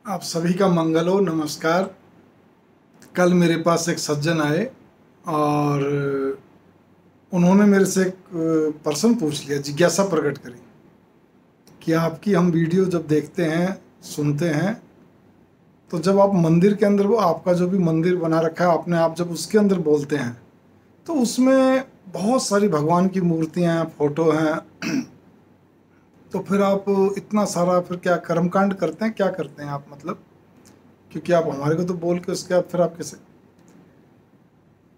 आप सभी का मंगल हो। नमस्कार। कल मेरे पास एक सज्जन आए और उन्होंने मेरे से एक प्रश्न पूछ लिया, जिज्ञासा प्रकट करी कि आपकी हम वीडियो जब देखते हैं, सुनते हैं, तो जब आप मंदिर के अंदर, वो आपका जो भी मंदिर बना रखा है आपने, आप जब उसके अंदर बोलते हैं तो उसमें बहुत सारी भगवान की मूर्तियाँ हैं, फोटो हैं। तो फिर आप इतना सारा फिर क्या कर्मकांड करते हैं, क्या करते हैं आप, मतलब क्योंकि आप हमारे को तो बोल के उसके बाद फिर आप कैसे,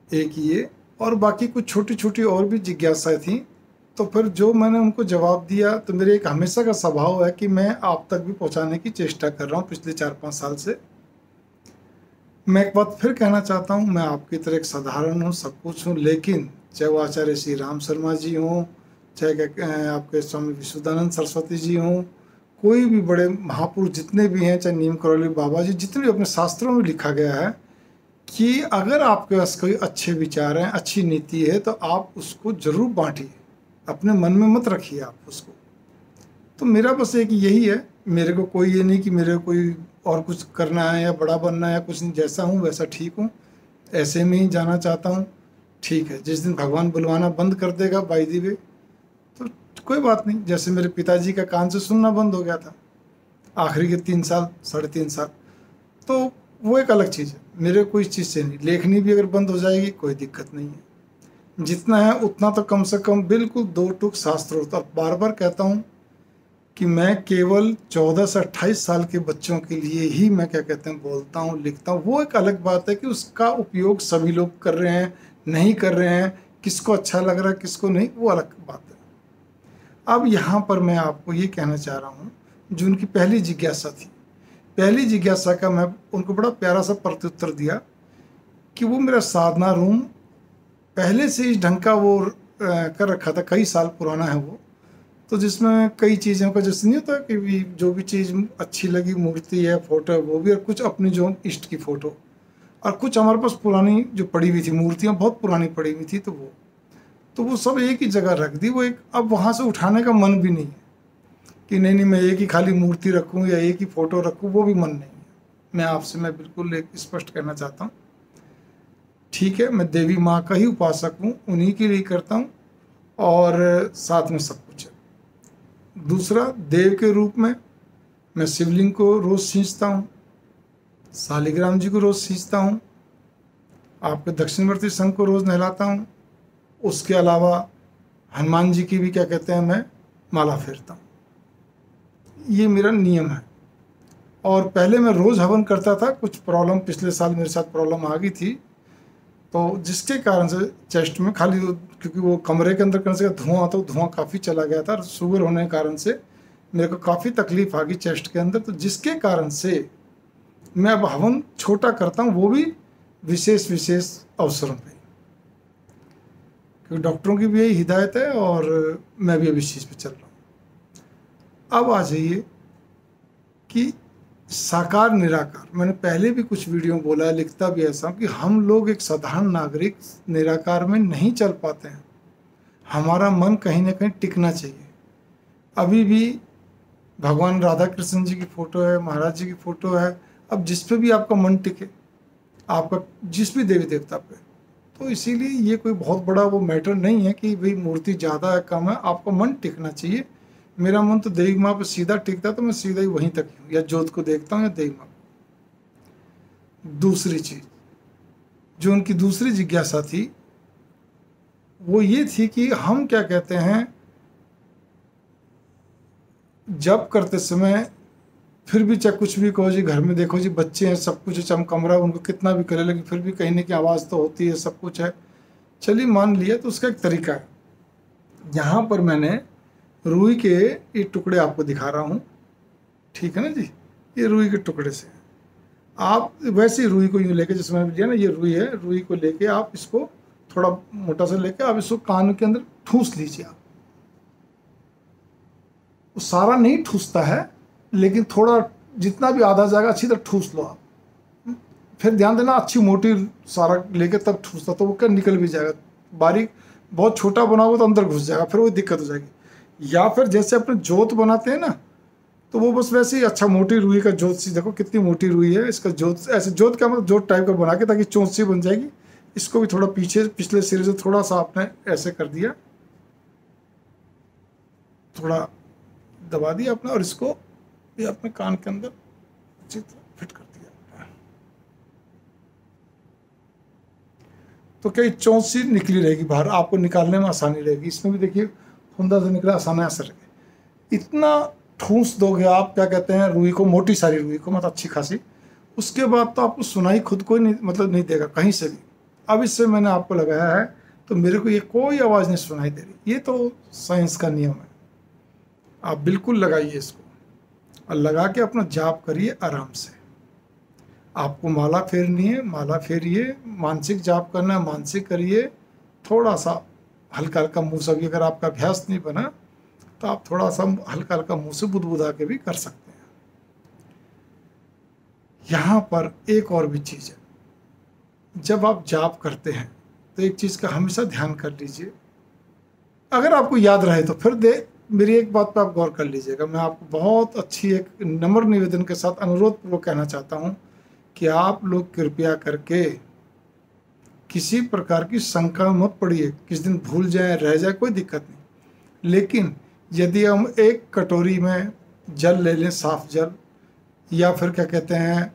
एक ये और बाकी कुछ छोटी छोटी और भी जिज्ञासाएं थी। तो फिर जो मैंने उनको जवाब दिया, तो मेरे एक हमेशा का स्वभाव है कि मैं आप तक भी पहुंचाने की चेष्टा कर रहा हूं पिछले 4-5 साल से। मैं एक बात फिर कहना चाहता हूं, मैं आपकी तरह एक साधारण हूं, सब कुछ हूं, लेकिन चाहे वो आचार्य श्री राम शर्मा जी हों, चाहे आपके स्वामी विशुद्धानंद सरस्वती जी हों, कोई भी बड़े महापुरुष जितने भी हैं, चाहे नीम करौली बाबा जी, जितने भी अपने शास्त्रों में लिखा गया है कि अगर आपके पास कोई अच्छे विचार हैं, अच्छी नीति है, तो आप उसको जरूर बांटिए, अपने मन में मत रखिए आप उसको। तो मेरा बस एक यही है, मेरे को कोई ये नहीं कि मेरे को कोई और कुछ करना है या बड़ा बनना है या कुछ नहीं, जैसा हूँ वैसा ठीक हूँ, ऐसे में ही जाना चाहता हूँ। ठीक है, जिस दिन भगवान बुलवाना बंद कर देगा बाई दी वे, तो कोई बात नहीं। जैसे मेरे पिताजी का कान से सुनना बंद हो गया था आखिरी के 3 साल, 3.5 साल, तो वो एक अलग चीज़ है। मेरे को इस चीज़ से नहीं, लेखनी भी अगर बंद हो जाएगी कोई दिक्कत नहीं है। जितना है उतना तो कम से कम बिल्कुल 2 टूक शास्त्र होता। बार बार कहता हूँ कि मैं केवल 14 से 28 साल के बच्चों के लिए ही मैं क्या कहते हैं बोलता हूँ, लिखता हूँ। वो एक अलग बात है कि उसका उपयोग सभी लोग कर रहे हैं, नहीं कर रहे हैं, किसको अच्छा लग रहा है किसको नहीं, वो अलग बात है। अब यहाँ पर मैं आपको ये कहना चाह रहा हूँ, जो उनकी पहली जिज्ञासा थी, पहली जिज्ञासा का मैं उनको बड़ा प्यारा सा प्रत्युत्तर दिया कि वो मेरा साधना रूम पहले से इस ढंग का वो कर रखा था, कई साल पुराना है वो, तो जिसमें कई चीज़ों का जैसे नहीं होता कि भी जो भी चीज़ अच्छी लगी, मूर्ति है, फोटो है, वो भी, और कुछ अपनी जो इष्ट की फ़ोटो, और कुछ हमारे पास पुरानी जो पड़ी हुई थी मूर्तियाँ, बहुत पुरानी पड़ी हुई थी, तो वो सब एक ही जगह रख दी। वो एक, अब वहाँ से उठाने का मन भी नहीं है कि नहीं नहीं मैं एक ही खाली मूर्ति रखूँ या एक ही फ़ोटो रखूँ, वो भी मन नहीं है। मैं आपसे मैं बिल्कुल एक स्पष्ट कहना चाहता हूँ, ठीक है, मैं देवी माँ का ही उपासक हूँ, उन्हीं के लिए करता हूँ, और साथ में सब कुछ है। दूसरा, देव के रूप में मैं शिवलिंग को रोज़ सींचता हूँ, शालिग्राम जी को रोज़ सींचता हूँ, आपके दक्षिणवर्ती संघ को रोज़ नहलाता हूँ। उसके अलावा हनुमान जी की भी क्या कहते हैं मैं माला फेरता हूँ। ये मेरा नियम है। और पहले मैं रोज़ हवन करता था, कुछ प्रॉब्लम, पिछले साल मेरे साथ प्रॉब्लम आ गई थी, तो जिसके कारण से चेस्ट में खाली, क्योंकि वो कमरे के अंदर करने से धुआं, तो धुआं काफ़ी चला गया था, शुगर होने के कारण से मेरे को काफ़ी तकलीफ आ गई चेस्ट के अंदर, तो जिसके कारण से मैं अब हवन छोटा करता हूँ, वो भी विशेष विशेष अवसरों पे, क्योंकि डॉक्टरों की भी यही हिदायत है और मैं भी अब इस चीज़ पे चल रहा हूँ। अब आ जाइए कि साकार निराकार, मैंने पहले भी कुछ वीडियो बोला है, लिखता भी ऐसा कि हम लोग एक साधारण नागरिक निराकार में नहीं चल पाते हैं। हमारा मन कहीं ना कहीं टिकना चाहिए। अभी भी भगवान राधा कृष्ण जी की फ़ोटो है, महाराज जी की फ़ोटो है, अब जिस पे भी आपका मन टिके, आपका जिस भी देवी देवता पे, तो इसीलिए ये कोई बहुत बड़ा वो मैटर नहीं है कि भाई मूर्ति ज़्यादा है कम है, आपका मन टिकना चाहिए। मेरा मन तो देवी माँ पे सीधा टिकता है, तो मैं सीधा ही वहीं तक हूँ, या जोत को देखता हूँ या देवी माँ को। दूसरी चीज जो उनकी दूसरी जिज्ञासा थी, वो ये थी कि हम क्या कहते हैं, जब करते समय फिर भी चाहे कुछ भी कहो जी, घर में देखो जी बच्चे हैं, सब कुछ है, चमकमरा, उनको कितना भी करे, लेकिन फिर भी कहीं ना कहीं आवाज़ तो होती है, सब कुछ है, चलिए मान लिया, तो उसका एक तरीका है। यहाँ पर मैंने रुई के ये टुकड़े आपको दिखा रहा हूँ, ठीक है ना जी, ये रुई के टुकड़े से आप वैसे ही रुई को यूँ लेके, जैसे मैंने दिया ना, ये रुई है, रुई को लेके आप इसको थोड़ा मोटा सा लेके आप इसको कान के अंदर ठूस लीजिए। आप वो सारा नहीं ठूसता है, लेकिन थोड़ा जितना भी आधा जाएगा अच्छी तरह ठूस लो आप। फिर ध्यान देना, अच्छी मोटी सारा लेके तब ठूसता, तो वो क्या निकल भी जाएगा। बारीक बहुत छोटा बनाओगे तो अंदर घुस जाएगा, फिर वो दिक्कत हो जाएगी। या फिर जैसे अपने जोत बनाते हैं ना, तो वो बस वैसे ही अच्छा मोटी रुई का जोत सी, देखो कितनी मोटी रुई है, इसका जोत ऐसे जोत का मतलब जोत टाइप का बना के ताकि चोंच सी बन जाएगी। इसको भी थोड़ा पीछे पिछले सिरे से थोड़ा सा आपने ऐसे कर दिया, थोड़ा दबा दिया अपना, और इसको ये अपने कान के अंदर अच्छी तरह फिट कर दिया। तो कई चोंच सी निकली रहेगी बाहर, आपको निकालने में आसानी रहेगी। इसमें भी देखिए फुंदा से निकला, आसानी असर रहेगी। इतना ठूस दोगे आप, क्या कहते हैं, रुई को, मोटी सारी रुई को, मतलब अच्छी खासी, उसके बाद तो आपको सुनाई खुद को नहीं, मतलब नहीं देगा कहीं से भी। अब इससे मैंने आपको लगाया है तो मेरे को ये कोई आवाज़ नहीं सुनाई दे रही। ये तो साइंस का नियम है। आप बिल्कुल लगाइए इसको और लगा के अपना जाप करिए आराम से। आपको माला फेरनी है, माला फेरिए, मानसिक जाप करना है, मानसिक करिए। थोड़ा सा हल्का हल्का मुँह से भी, अगर आपका अभ्यास नहीं बना तो आप थोड़ा सा हल्का हल्का मुँह से बुदबुदा के भी कर सकते हैं। यहाँ पर एक और भी चीज़ है, जब आप जाप करते हैं तो एक चीज़ का हमेशा ध्यान कर लीजिए, अगर आपको याद रहे तो फिर मेरी एक बात पर आप गौर कर लीजिएगा। मैं आपको बहुत अच्छी एक नम्र निवेदन के साथ अनुरोध पूर्वक कहना चाहता हूँ कि आप लोग कृपया करके किसी प्रकार की शंका में मत पड़िए। किस दिन भूल जाए, रह जाए, कोई दिक्कत नहीं, लेकिन यदि हम एक कटोरी में जल ले लें, साफ जल, या फिर क्या कहते हैं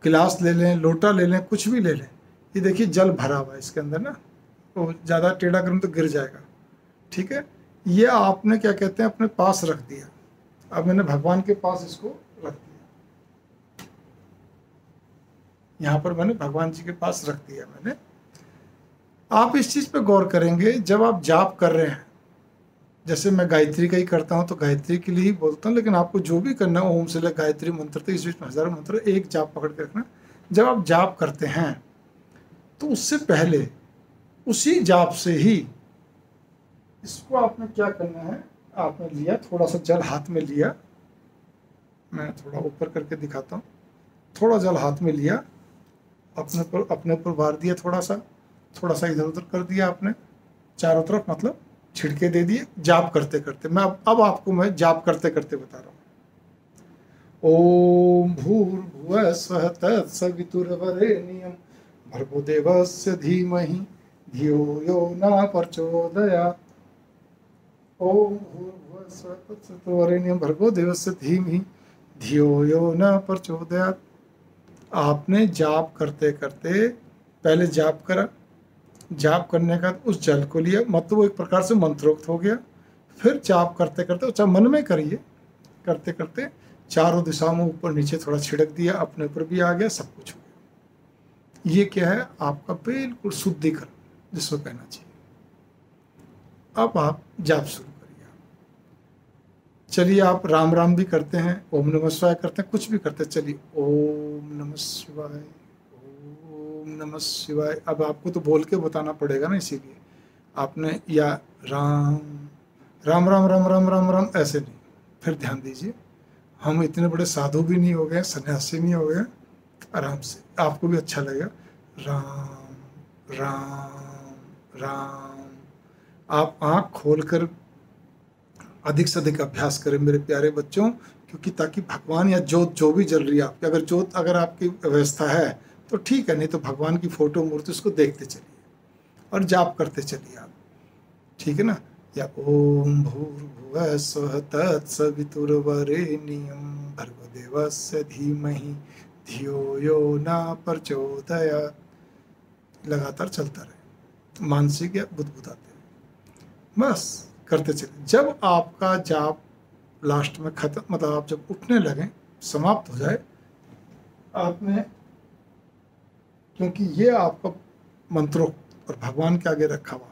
गिलास ले लें, लोटा ले लें, कुछ भी ले लें, ये देखिए जल भरा हुआ है इसके अंदर ना, तो ज़्यादा टेढ़ा करूँ तो गिर जाएगा, ठीक है। ये आपने क्या कहते हैं अपने पास रख दिया। अब मैंने भगवान के पास इसको रख दिया, यहाँ पर मैंने भगवान जी के पास रख दिया मैंने। आप इस चीज़ पे गौर करेंगे, जब आप जाप कर रहे हैं, जैसे मैं गायत्री का ही करता हूँ तो गायत्री के लिए ही बोलता हूँ, लेकिन आपको जो भी करना है, ओम से लेकर गायत्री मंत्र तक, इस बीच में हजारों मंत्र, एक जाप पकड़ के रखना। जब आप जाप करते हैं तो उससे पहले उसी जाप से ही इसको आपने क्या करना है, आपने लिया थोड़ा सा जल हाथ में लिया, मैं थोड़ा ऊपर करके दिखाता हूँ, थोड़ा जल हाथ में लिया, अपने ऊपर वार दिया, थोड़ा सा इधर उधर कर दिया आपने, चारों तरफ मतलब छिड़के दे दिए, जाप करते करते। मैं अब आपको मैं जाप करते करते बता रहा हूँ। ओम भूर्भुवः स्वः तत्सवितुर्वरेण्यं भर्गो देवस्य धीमहि धियो यो न प्रचोदयात्। ओम भूर्भुवः स्वः तत्सवितुर्वरेण्यं भर्गो देवस्य धीमहि धियो यो न प्रचोदयात्। आपने जाप करते करते पहले जाप करा, जाप करने का उस जल को लिया, मतलब वो एक प्रकार से मंत्रोक्त हो गया। फिर जाप करते करते, अच्छा मन में करिए, करते करते चारों दिशाओं में ऊपर नीचे थोड़ा छिड़क दिया, अपने ऊपर भी आ गया, सब कुछ हो गया। ये क्या है, आपका बिल्कुल शुद्धिकरण जिसको कहना चाहिए। अब आप जाप शुरू करिए। चलिए आप राम राम भी करते हैं, ओम नमः शिवाय करते हैं, कुछ भी करते हैं, चलिए ओम नमः शिवाय, ओम नमः शिवाय। अब आपको तो बोल के बताना पड़ेगा ना, इसीलिए आपने या राम राम राम राम राम राम राम ऐसे नहीं। फिर ध्यान दीजिए, हम इतने बड़े साधु भी नहीं हो गए, सन्यासी नहीं हो गए, आराम से आपको भी अच्छा लगेगा। राम राम राम। आप आँख खोलकर अधिक से अधिक अभ्यास करें मेरे प्यारे बच्चों, क्योंकि ताकि भगवान या जोत जो भी जल रही है आपकी, अगर जोत अगर आपकी व्यवस्था है तो ठीक है, नहीं तो भगवान की फोटो मूर्ति उसको देखते चलिए और जाप करते चलिए आप, ठीक है ना। या ओम भूर्भुवः स्वः तत्सवितुर्वरेण्यं भर्गो देवस्य धीमहि धियो यो न प्रचोदयात्। लगातार चलता रहे, मानसिक या बुदबुदाते, बस करते चलिए। जब आपका जाप लास्ट में खत्म, मतलब आप जब उठने लगें, समाप्त हो जाए, आपने, क्योंकि ये आपका मंत्रों और भगवान के आगे रखा हुआ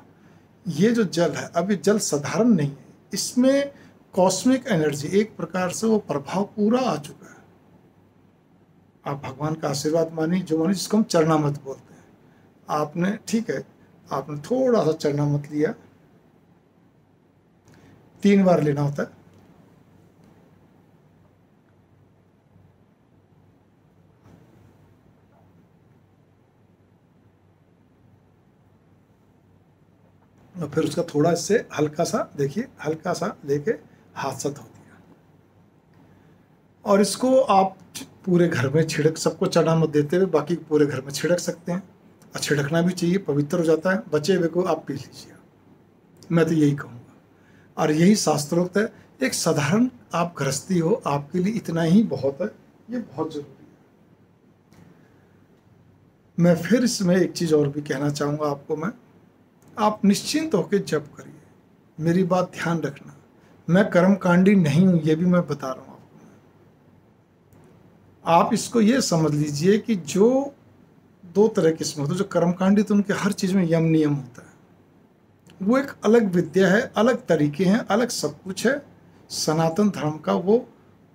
ये जो जल है, अब ये जल साधारण नहीं है, इसमें कॉस्मिक एनर्जी, एक प्रकार से वो प्रभाव पूरा आ चुका है। आप भगवान का आशीर्वाद मानिए, जो मानिए, जिसको हम चरणामृत बोलते हैं। आपने, ठीक है, आपने थोड़ा सा चरणामृत लिया, 3 बार लेना होता है। और फिर उसका थोड़ा इससे हल्का सा, देखिए हल्का सा लेके हाथ से धो दिया। और इसको आप पूरे घर में छिड़क, सबको चढ़ा मत देते हुए बाकी पूरे घर में छिड़क सकते हैं, और छिड़कना भी चाहिए, पवित्र हो जाता है। बचे हुए को आप पी लीजिए, मैं तो यही कहूँगा। और यही शास्त्रोक्त है। एक साधारण आप गृहस्थी हो, आपके लिए इतना ही बहुत है, ये बहुत जरूरी है। मैं फिर इसमें एक चीज़ और भी कहना चाहूँगा आपको। आप निश्चिंत होकर जप करिए। मेरी बात ध्यान रखना, मैं कर्मकांडी नहीं हूँ, ये भी मैं बता रहा हूँ आपको। आप इसको ये समझ लीजिए कि जो दो तरह किस्म होते हैं, जो कर्मकांडी तो उनके हर चीज़ में यम नियम होता है, वो एक अलग विद्या है, अलग तरीके हैं, अलग सब कुछ है। सनातन धर्म का वो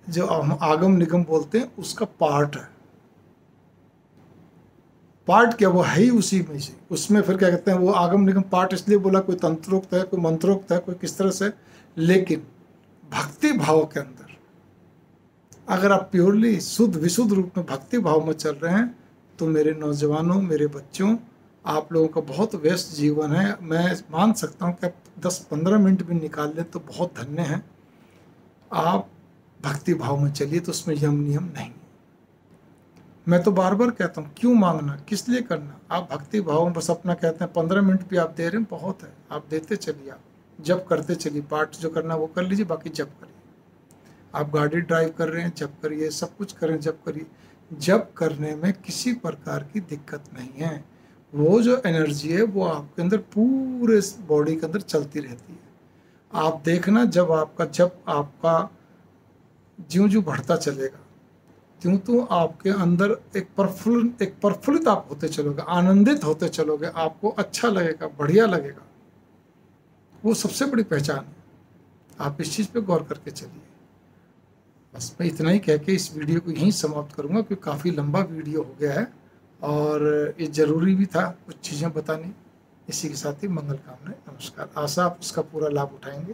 जो हम आगम निगम बोलते हैं उसका पार्ट है। पार्ट क्या, वो है ही उसी में से। उसमें फिर क्या कहते हैं, वो आगम निगम पार्ट इसलिए बोला, कोई तंत्रोक्त है, कोई मंत्रोक्त है, कोई किस तरह से। लेकिन भक्ति भाव के अंदर अगर आप प्योरली शुद्ध विशुद्ध रूप में भक्ति भाव में चल रहे हैं, तो मेरे नौजवानों, मेरे बच्चों, आप लोगों का बहुत व्यस्त जीवन है। मैं मान सकता हूँ कि आप 10-15 मिनट भी निकाल लें तो बहुत धन्य हैं। आप भक्ति भाव में चलिए, तो उसमें यम नियम नहीं। मैं तो बार बार कहता हूँ, क्यों मांगना, किस लिए करना। आप भक्ति भाव में बस अपना कहते हैं 15 मिनट भी आप दे रहे हैं, बहुत है। आप देते चलिए, आप जप करते चलिए, पाठ जो करना वो कर लीजिए, बाकी जप करिए। आप गाड़ी ड्राइव कर रहे हैं, जप करिए, सब कुछ करें, जप करिए। जप करने में किसी प्रकार की दिक्कत नहीं है। वो जो एनर्जी है वो आपके अंदर पूरे बॉडी के अंदर चलती रहती है। आप देखना, जब आपका जप आपका ज्यों ज्यों बढ़ता चलेगा, त्यों तो आपके अंदर एक प्रफुल्लित आप होते चलोगे, आनंदित होते चलोगे, आपको अच्छा लगेगा, बढ़िया लगेगा। वो सबसे बड़ी पहचान है। आप इस चीज़ पे गौर करके चलिए। बस मैं इतना ही कह के इस वीडियो को यहीं समाप्त करूँगा, क्योंकि काफ़ी लंबा वीडियो हो गया है और ये ज़रूरी भी था कुछ चीज़ें बतानी। इसी के साथ ही मंगल कामना, नमस्कार। आशा आप उसका पूरा लाभ उठाएंगे।